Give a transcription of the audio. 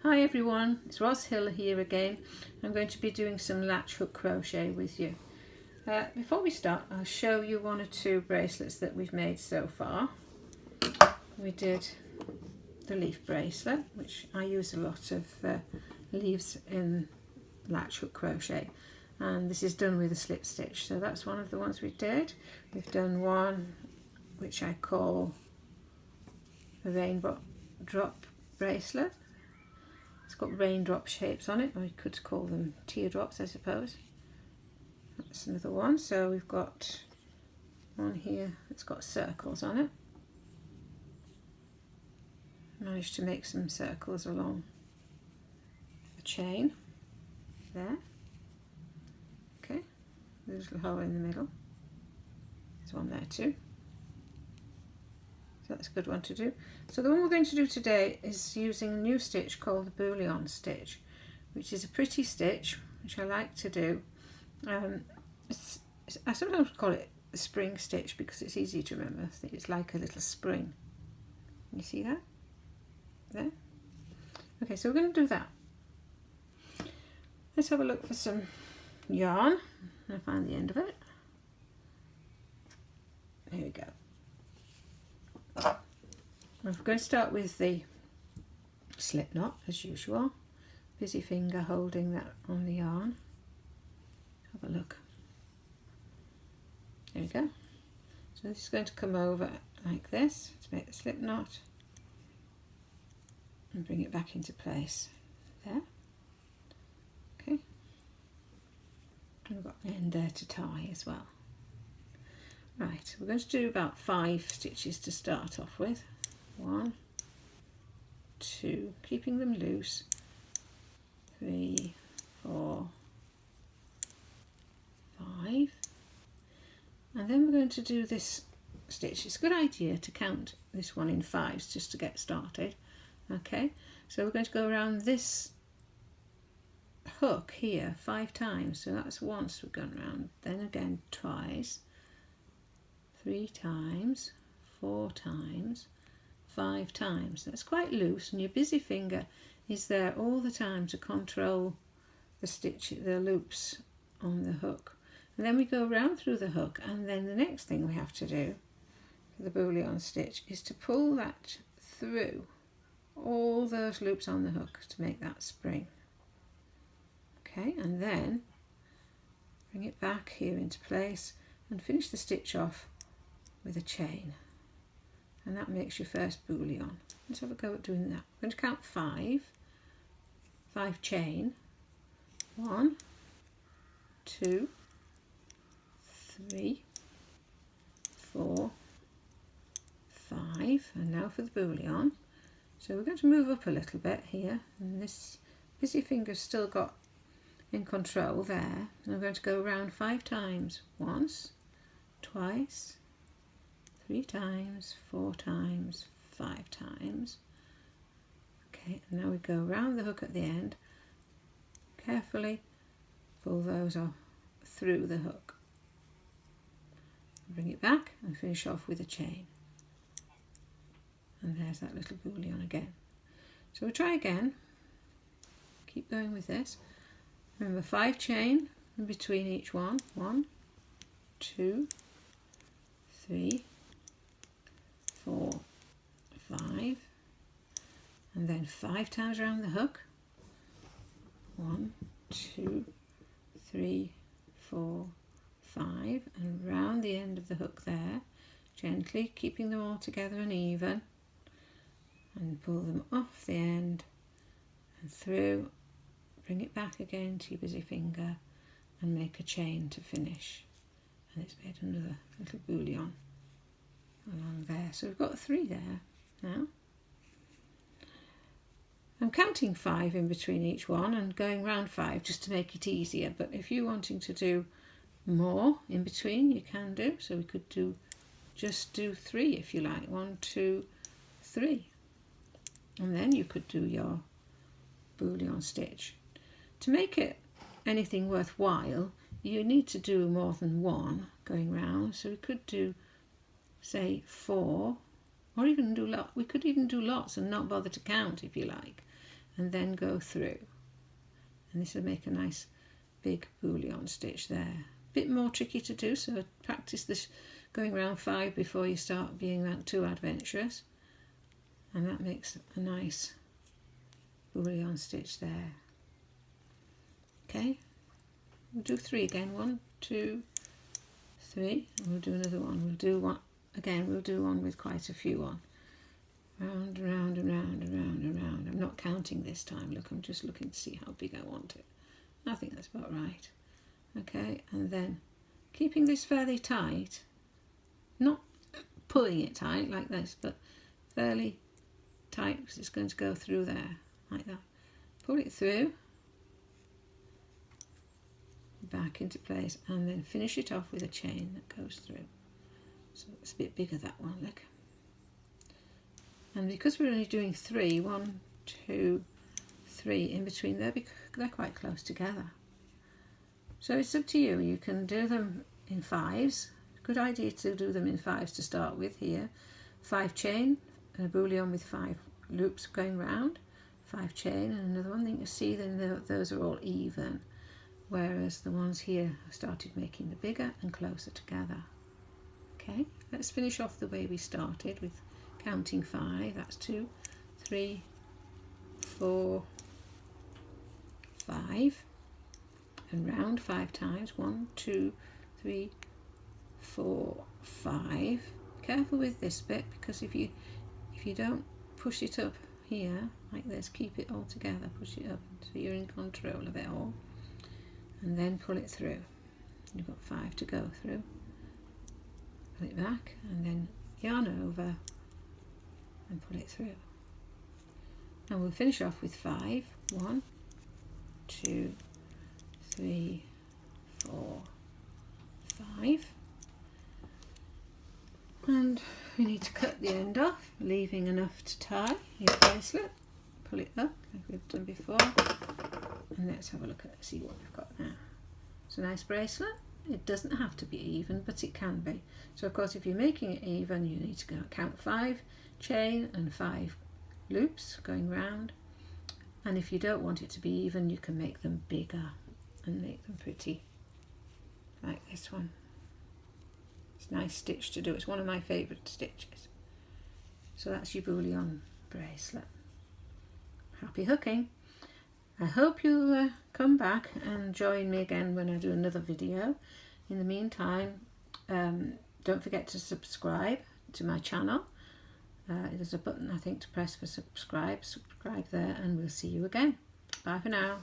Hi everyone, it's Ros Hill here again. I'm going to be doing some latch hook crochet with you. Before we start, I'll show you one or two bracelets that we've made so far. We did the leaf bracelet, which I use a lot of leaves in latch hook crochet, and this is done with a slip stitch, so that's one of the ones we did. We've done one which I call a rainbow drop bracelet. It's got raindrop shapes on it, or you could call them teardrops, I suppose. That's another one. So we've got one here that's got circles on it. Managed to make some circles along the chain there. Okay, there's a little hole in the middle. There's one there too. So that's a good one to do. So the one we're going to do today is using a new stitch called the Bullion stitch, which is a pretty stitch which I like to do. I sometimes call it a spring stitch because it's easy to remember. I think it's like a little spring. You see that? There? Okay, so we're going to do that. Let's have a look for some yarn. I'll find the end of it. Here we go. We're going to start with the slip knot as usual. Busy finger holding that on the yarn. Have a look. There we go. So this is going to come over like this to make the slip knot and bring it back into place there. Okay. And we've got an end there to tie as well. Right, we're going to do about 5 stitches to start off with. 1, 2, keeping them loose, 3, 4, 5, and then we're going to do this stitch. It's a good idea to count this one in 5s just to get started. Okay, so we're going to go around this hook here 5 times, so that's once we've gone around, then again twice, 3 times, 4 times, 5 times. That's quite loose, and your busy finger is there all the time to control the stitch, the loops on the hook. And then we go round through the hook, and then the next thing we have to do for the Bullion stitch is to pull that through all those loops on the hook to make that spring. Okay, and then bring it back here into place and finish the stitch off with a chain, and that makes your first Bullion. Let's have a go at doing that. I'm going to count 5 chain, 1, 2, 3, 4, 5, and now for the Bullion. So we're going to move up a little bit here, and this busy finger's still got in control there, and I'm going to go around 5 times, once, twice, 3 times, 4 times, 5 times. Okay, and now we go around the hook at the end, carefully pull those off through the hook, bring it back and finish off with a chain, and there's that little Bullion again. So we'll try again, keep going with this. Remember, 5 chain in between each one, 1, 2, 3, 4, 5, and then 5 times around the hook, 1, 2, 3, 4, 5, and round the end of the hook there, gently keeping them all together and even, and pull them off the end and through, bring it back again to your busy finger and make a chain to finish, and it's made another little Bullion along there. So we've got 3 there now. I'm counting 5 in between each one and going round 5 just to make it easier, but if you're wanting to do more in between, you can do. So we could just do 3 if you like, 1, 2, 3, and then you could do your Bullion stitch. To make it anything worthwhile, you need to do more than 1 going round, so we could do, say, 4, or even do we could even do lots and not bother to count if you like. and then go through, and this will make a nice big bullion stitch there. A bit more tricky to do, so practice this going round 5 before you start being too adventurous, and that makes a nice bullion stitch there. Okay, we'll do 3 again, 1, 2, 3, and we'll do another one. We'll do one again, we'll do one with quite a few on. Round, round, and round, and round, and round. I'm not counting this time, look, I'm just looking to see how big I want it. I think that's about right. Okay, and then keeping this fairly tight, not pulling it tight like this, but fairly tight, because it's going to go through there, like that. Pull it through, back into place, and then finish it off with a chain that goes through. So it's a bit bigger, that one, look. And because we're only doing 3, 1, 2, 3 in between, they're quite close together. So it's up to you. You can do them in 5s. Good idea to do them in 5s to start with here. 5 chain and a bullion with 5 loops going round, 5 chain and another one. Then you see then those are all even, whereas the ones here have started making the bigger and closer together. Okay, let's finish off the way we started with counting 5. That's 2, 3, 4, 5, and round 5 times. 1, 2, 3, 4, 5. Careful with this bit, because if you don't push it up here like this, keep it all together, push it up so you're in control of it all, and then pull it through. You've got 5 to go through. Pull it back and then yarn over and pull it through. And we'll finish off with 5. 1, 2, 3, 4, 5. And we need to cut the end off, leaving enough to tie your bracelet. Pull it up like we've done before, and let's have a look at it, see what we've got now. It's a nice bracelet. It doesn't have to be even, but it can be. So of course, if you're making it even, you need to count 5 chain and 5 loops going round. And if you don't want it to be even, you can make them bigger and make them pretty, like this one. It's a nice stitch to do. It's one of my favourite stitches. So that's your bullion bracelet. Happy hooking. I hope you'll come back and join me again when I do another video. In the meantime, don't forget to subscribe to my channel. There's a button, I think, to press for subscribe. Subscribe there, and we'll see you again. Bye for now.